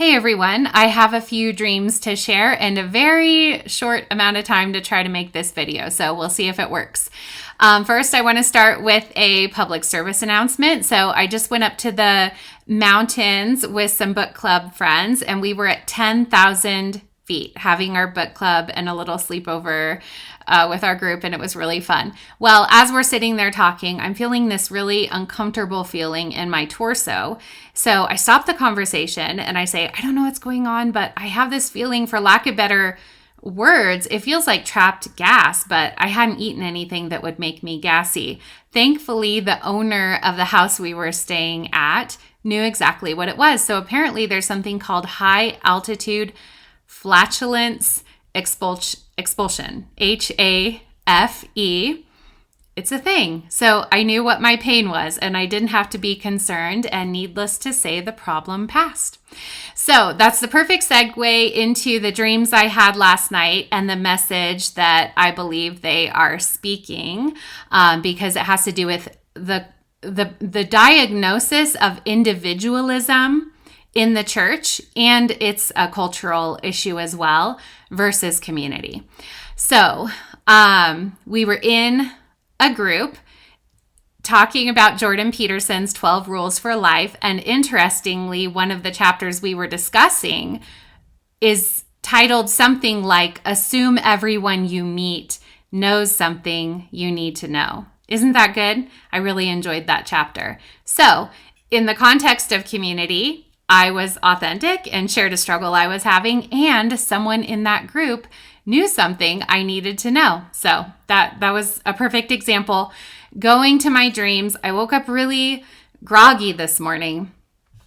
Hey everyone, I have a few dreams to share and a very short amount of time to try to make this video, so we'll see if it works. First, I want to start with a public service announcement. So I just went up to the mountains with some book club friends, and we were at 10,000 feet having our book club and a little sleepover with our group, and it was really fun. Well, as we're sitting there talking, I'm feeling this really uncomfortable feeling in my torso. So I stop the conversation and I say, I don't know what's going on, but I have this feeling, for lack of better words, it feels like trapped gas, but I hadn't eaten anything that would make me gassy. Thankfully, the owner of the house we were staying at knew exactly what it was. So apparently there's something called high altitude flatulence expulsion, HAFE. It's a thing. So I knew what my pain was and I didn't have to be concerned, and needless to say, the problem passed. So that's the perfect segue into the dreams I had last night and the message that I believe they are speaking, because it has to do with the diagnosis of individualism in the church, and it's a cultural issue as well, versus community. So we were in a group talking about Jordan Peterson's 12 Rules for Life, and interestingly, one of the chapters we were discussing is titled something like, Assume Everyone You Meet Knows Something You Need to Know. Isn't that good? I really enjoyed that chapter. So in the context of community, I was authentic and shared a struggle I was having, and someone in that group knew something I needed to know. So that was a perfect example. Going to my dreams, I woke up really groggy this morning.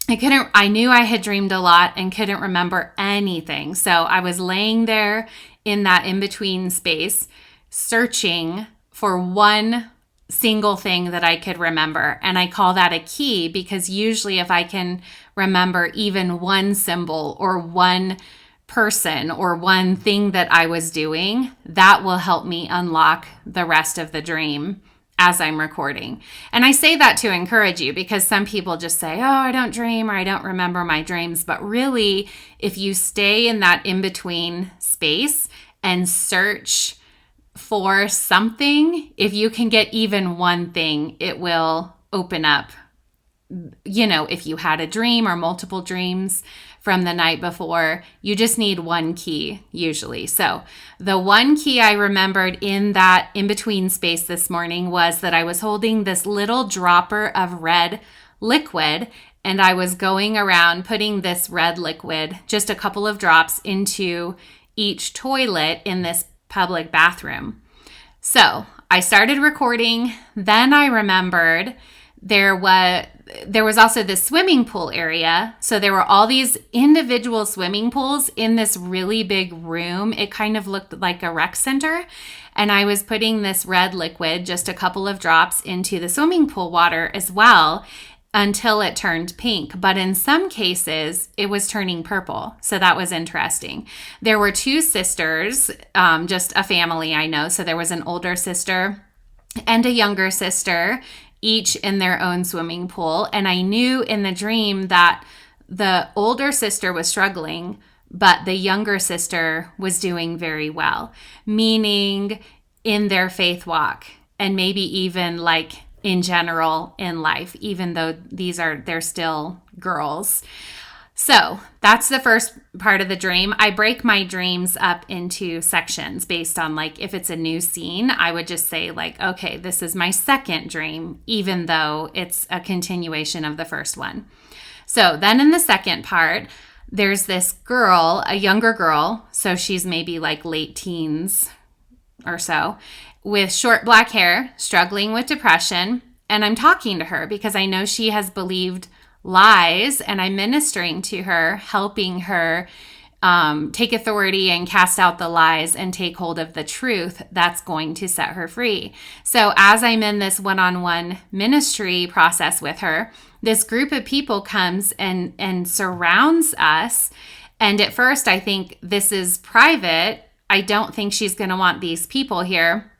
I knew I had dreamed a lot and couldn't remember anything. So I was laying there in that in-between space, searching for one single thing that I could remember. And I call that a key, because usually if I can remember even one symbol or one person or one thing that I was doing, that will help me unlock the rest of the dream as I'm recording. And I say that to encourage you, because some people just say, oh, I don't dream, or I don't remember my dreams. But really, if you stay in that in-between space and search for something, if you can get even one thing, it will open up. You know, if you had a dream or multiple dreams from the night before, you just need one key usually. So the one key I remembered in that in-between space this morning was that I was holding this little dropper of red liquid, and I was going around putting this red liquid, just a couple of drops, into each toilet in this public bathroom. So I started recording. Then I remembered there was also this swimming pool area. So there were all these individual swimming pools in this really big room. It kind of looked like a rec center. And I was putting this red liquid, just a couple of drops, into the swimming pool water as well, until it turned pink. But in some cases, it was turning purple. So that was interesting. There were two sisters, just a family I know. So there was an older sister and a younger sister, each in their own swimming pool. And I knew in the dream that the older sister was struggling, but the younger sister was doing very well, meaning in their faith walk, and maybe even like in general in life, even though they're still girls. So that's the first part of the dream. I break my dreams up into sections based on, like, if it's a new scene, I would just say, like, okay, this is my second dream, even though it's a continuation of the first one. So then in the second part, there's this girl, a younger girl, so she's maybe like late teens or so, with short black hair, struggling with depression. And I'm talking to her because I know she has believed lies, and I'm ministering to her, helping her take authority and cast out the lies and take hold of the truth that's going to set her free. So as I'm in this one-on-one ministry process with her, this group of people comes and surrounds us. And at first I think this is private. I don't think she's going to want these people here.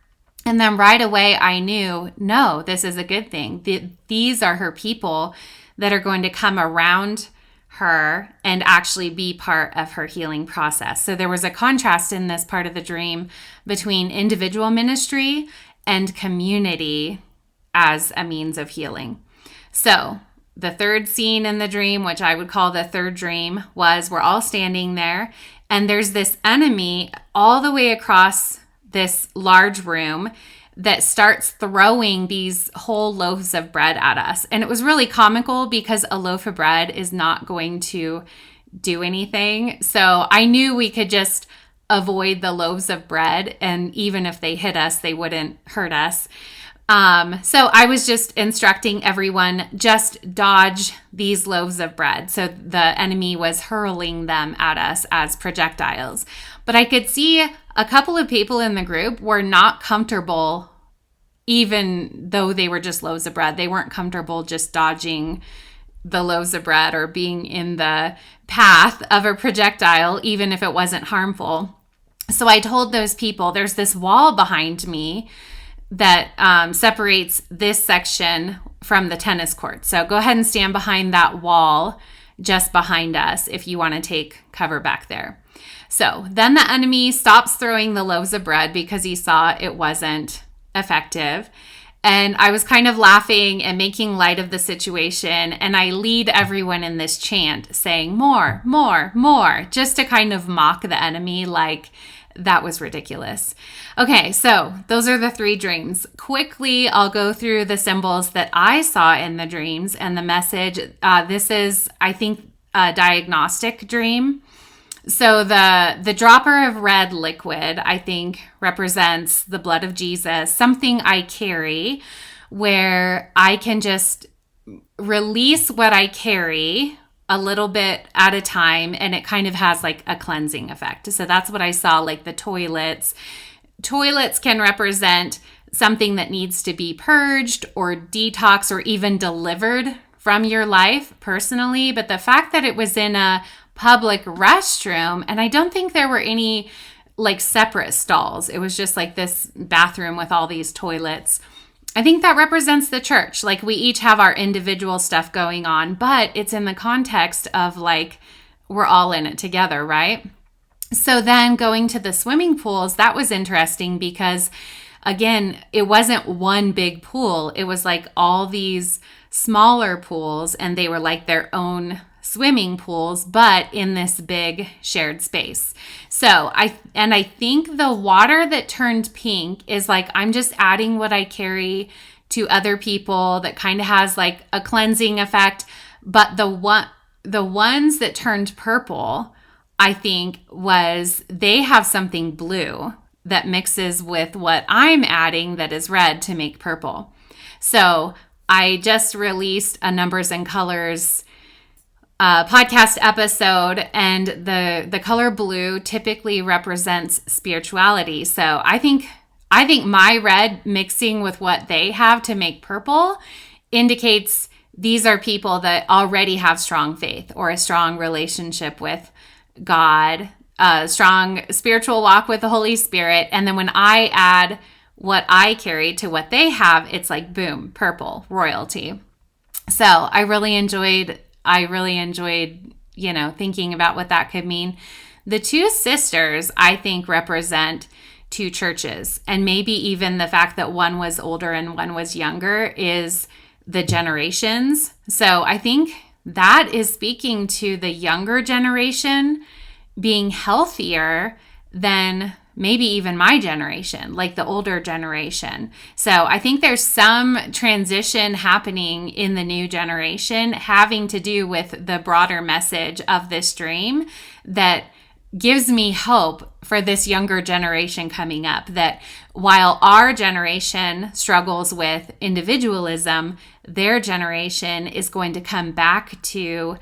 And then right away I knew, no, this is a good thing. These are her people that are going to come around her and actually be part of her healing process. So there was a contrast in this part of the dream between individual ministry and community as a means of healing. So the third scene in the dream, which I would call the third dream, was we're all standing there and there's this enemy all the way across this large room that starts throwing these whole loaves of bread at us. And it was really comical because a loaf of bread is not going to do anything. So I knew we could just avoid the loaves of bread. And even if they hit us, they wouldn't hurt us. So I was just instructing everyone, just dodge these loaves of bread. So the enemy was hurling them at us as projectiles. But I could see a couple of people in the group were not comfortable, even though they were just loaves of bread. They weren't comfortable just dodging the loaves of bread or being in the path of a projectile, even if it wasn't harmful. So I told those people, there's this wall behind me that separates this section from the tennis court. So go ahead and stand behind that wall just behind us if you want to take cover back there. So then the enemy stops throwing the loaves of bread because he saw it wasn't effective. And I was kind of laughing and making light of the situation. And I lead everyone in this chant saying, more, more, more, just to kind of mock the enemy like that was ridiculous. Okay, so those are the three dreams. Quickly, I'll go through the symbols that I saw in the dreams and the message. This is, I think, a diagnostic dream. So the dropper of red liquid, I think, represents the blood of Jesus, something I carry where I can just release what I carry a little bit at a time, and it kind of has like a cleansing effect. So that's what I saw, like the toilets. Toilets can represent something that needs to be purged or detox or even delivered from your life personally. But the fact that it was in a public restroom, and I don't think there were any like separate stalls. It was just like this bathroom with all these toilets. I think that represents the church. Like we each have our individual stuff going on, but it's in the context of like we're all in it together, right? So then going to the swimming pools, that was interesting because again, it wasn't one big pool. It was like all these smaller pools and they were like their own swimming pools, but in this big shared space. So I think the water that turned pink is like, I'm just adding what I carry to other people that kind of has like a cleansing effect. But the ones that turned purple, I think they have something blue that mixes with what I'm adding that is red to make purple. So I just released a Numbers and Colors podcast episode, and the color blue typically represents spirituality. So I think my red mixing with what they have to make purple indicates these are people that already have strong faith or a strong relationship with God, a strong spiritual walk with the Holy Spirit. And then when I add what I carry to what they have, it's like boom, purple, royalty. So I really enjoyed, thinking about what that could mean. The two sisters, I think, represent two churches. And maybe even the fact that one was older and one was younger is the generations. So I think that is speaking to the younger generation being healthier than maybe even my generation, like the older generation. So I think there's some transition happening in the new generation having to do with the broader message of this dream that gives me hope for this younger generation coming up, that while our generation struggles with individualism, their generation is going to come back to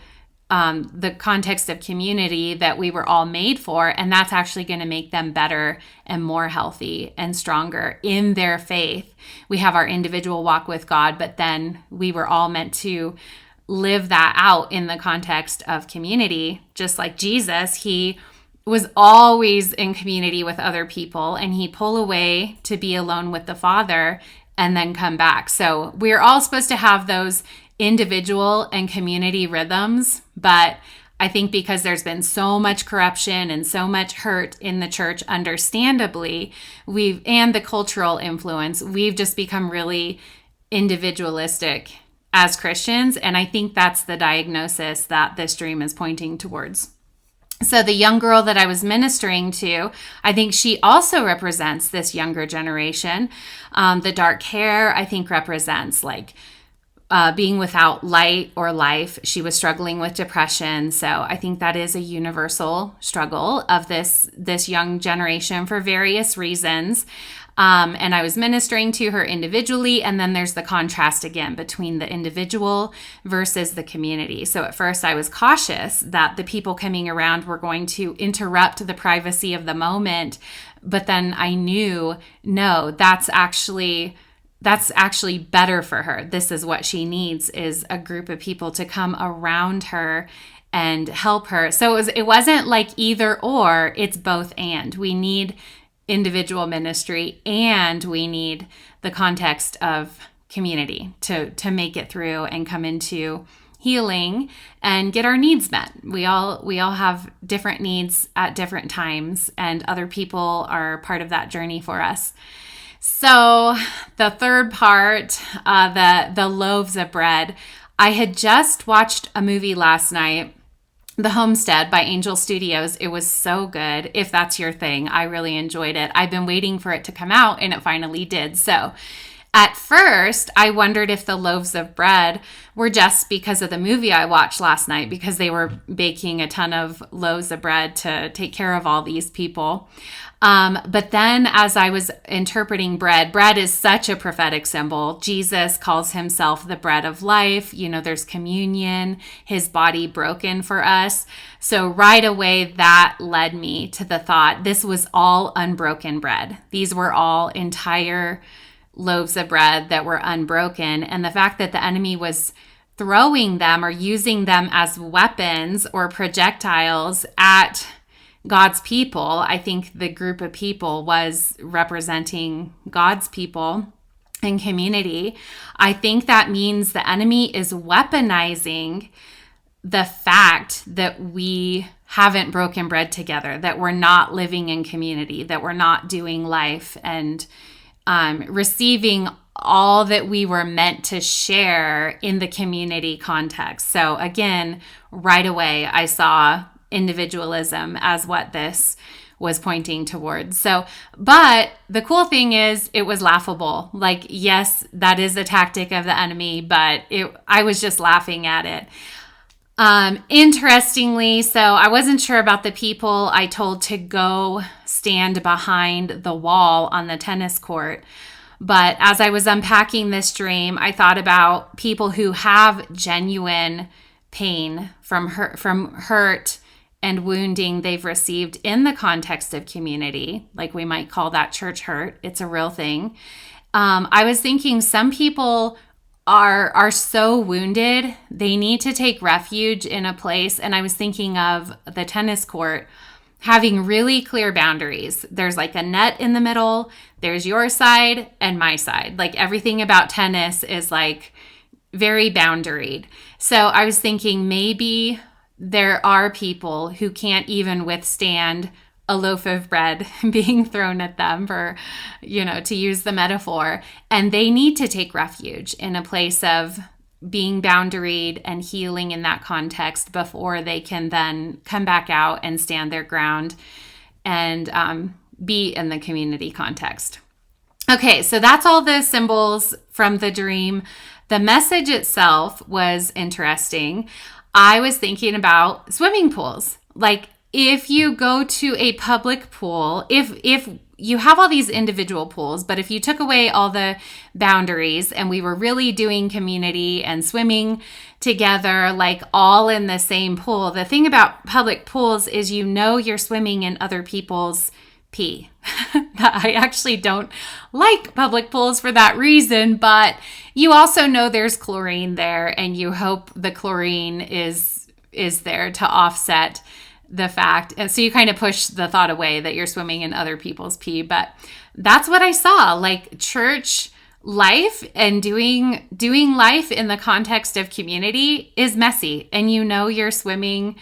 the context of community that we were all made for. And that's actually going to make them better and more healthy and stronger in their faith. We have our individual walk with God, but then we were all meant to live that out in the context of community. Just like Jesus, he was always in community with other people, and he'd pull away to be alone with the Father and then come back. So we're all supposed to have those individual and community rhythms. But I think because there's been so much corruption and so much hurt in the church, understandably, and the cultural influence, we've just become really individualistic as Christians. And I think that's the diagnosis that this dream is pointing towards. So the young girl that I was ministering to, I think she also represents this younger generation. The dark hair, I think, represents like being without light or life. She was struggling with depression. So I think that is a universal struggle of this young generation for various reasons. And I was ministering to her individually. And then there's the contrast again between the individual versus the community. So at first I was cautious that the people coming around were going to interrupt the privacy of the moment. But then I knew, no, that's actually better for her. This is what she needs, is a group of people to come around her and help her. So it wasn't like either or, it's both and. We need individual ministry and we need the context of community to make it through and come into healing and get our needs met. We all have different needs at different times, and other people are part of that journey for us. So the third part, the loaves of bread. I had just watched a movie last night, The Homestead by Angel Studios. It was so good. If that's your thing, I really enjoyed it. I've been waiting for it to come out, and it finally did. So at first, I wondered if the loaves of bread were just because of the movie I watched last night, because they were baking a ton of loaves of bread to take care of all these people. But then as I was interpreting bread is such a prophetic symbol. Jesus calls himself the bread of life. You know, there's communion, his body broken for us. So right away, that led me to the thought, this was all unbroken bread. These were all entire loaves of bread that were unbroken. And the fact that the enemy was throwing them or using them as weapons or projectiles at God's people, I think the group of people was representing God's people and community. I think that means the enemy is weaponizing the fact that we haven't broken bread together, that we're not living in community, that we're not doing life and receiving all that we were meant to share in the community context. So again, right away, I saw individualism as what this was pointing towards. So, but the cool thing is it was laughable. Like, yes, that is a tactic of the enemy, but I was just laughing at it. Interestingly, so I wasn't sure about the people I told to go stand behind the wall on the tennis court. But as I was unpacking this dream, I thought about people who have genuine pain from hurt and wounding they've received in the context of community. Like we might call that church hurt. It's a real thing. I was thinking some people are so wounded, they need to take refuge in a place. And I was thinking of the tennis court having really clear boundaries. There's like a net in the middle. There's your side and my side. Like everything about tennis is like very boundaried. So I was thinking maybe there are people who can't even withstand a loaf of bread being thrown at them, for, to use the metaphor, and they need to take refuge in a place of being boundaried and healing in that context before they can then come back out and stand their ground and be in the community context. Okay, so that's all the symbols from the dream. The message itself was interesting. I was thinking about swimming pools. Like, if you go to a public pool, if you have all these individual pools, but if you took away all the boundaries and we were really doing community and swimming together, like all in the same pool, the thing about public pools is you're swimming in other people's pee. I actually don't like public pools for that reason, but you also know there's chlorine there, and you hope the chlorine is there to offset the fact. And so you kind of push the thought away that you're swimming in other people's pee. But that's what I saw. Like, church life and doing life in the context of community is messy, and you're swimming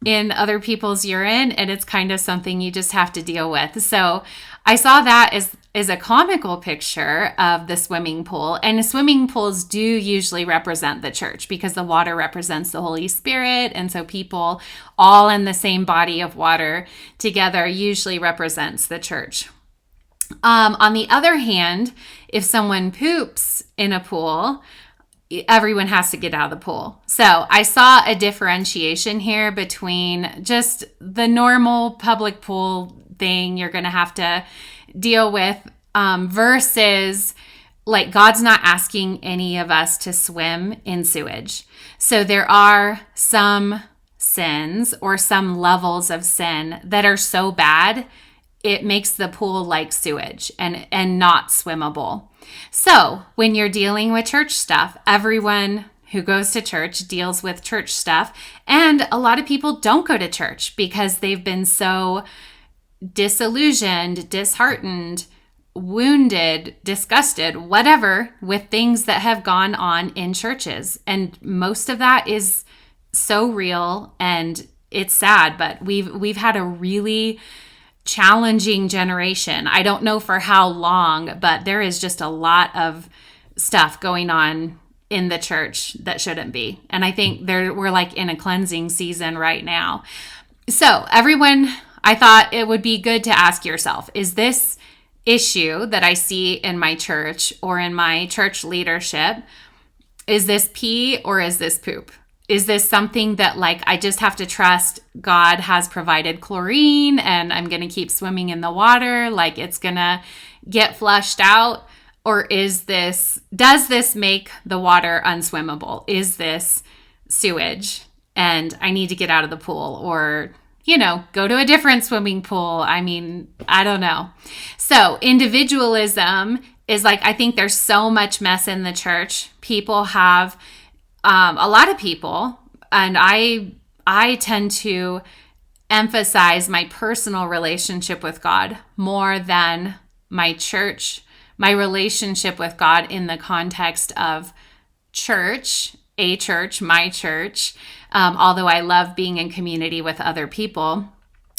in other people's urine, and it's kind of something you just have to deal with. So I saw that as a comical picture of the swimming pool. And swimming pools do usually represent the church because the water represents the Holy Spirit. And so people all in the same body of water together usually represents the church. On the other hand, if someone poops in a pool, everyone has to get out of the pool. So I saw a differentiation here between just the normal public pool thing you're going to have to deal with versus like God's not asking any of us to swim in sewage. So there are some sins or some levels of sin that are so bad it makes the pool like sewage and not swimmable. So when you're dealing with church stuff, everyone who goes to church deals with church stuff. And a lot of people don't go to church because they've been so disillusioned, disheartened, wounded, disgusted, whatever, with things that have gone on in churches. And most of that is so real and it's sad, but we've had a really challenging generation. I don't know for how long, but there is just a lot of stuff going on in the church that shouldn't be. And I think we're like in a cleansing season right now. So everyone, I thought it would be good to ask yourself, is this issue that I see in my church or in my church leadership, is this pee or is this poop? Is this something that like I just have to trust God has provided chlorine and I'm going to keep swimming in the water like it's going to get flushed out? Or does this make the water unswimmable? Is this sewage and I need to get out of the pool or, go to a different swimming pool? I mean, I don't know. So individualism is like, I think there's so much mess in the church. People have a lot of people, and I tend to emphasize my personal relationship with God more than my church, my relationship with God in the context of church, my church, although I love being in community with other people.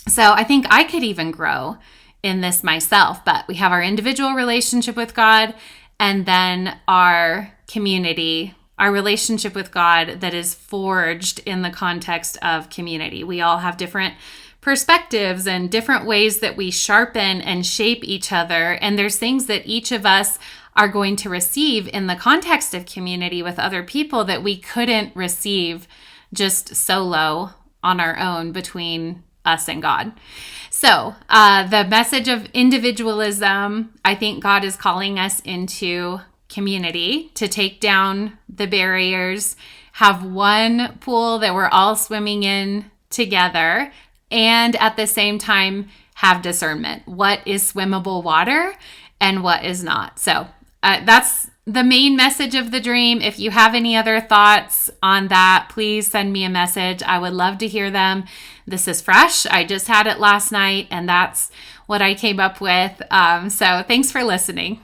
So I think I could even grow in this myself, but we have our individual relationship with God and then our community, our relationship with God that is forged in the context of community. We all have different perspectives and different ways that we sharpen and shape each other. And there's things that each of us are going to receive in the context of community with other people that we couldn't receive just solo on our own between us and God. So the message of individualism, I think God is calling us into community to take down the barriers, have one pool that we're all swimming in together, and at the same time have discernment. What is swimmable water and what is not? So that's the main message of the dream. If you have any other thoughts on that, please send me a message. I would love to hear them. This is fresh. I just had it last night, and that's what I came up with. So thanks for listening.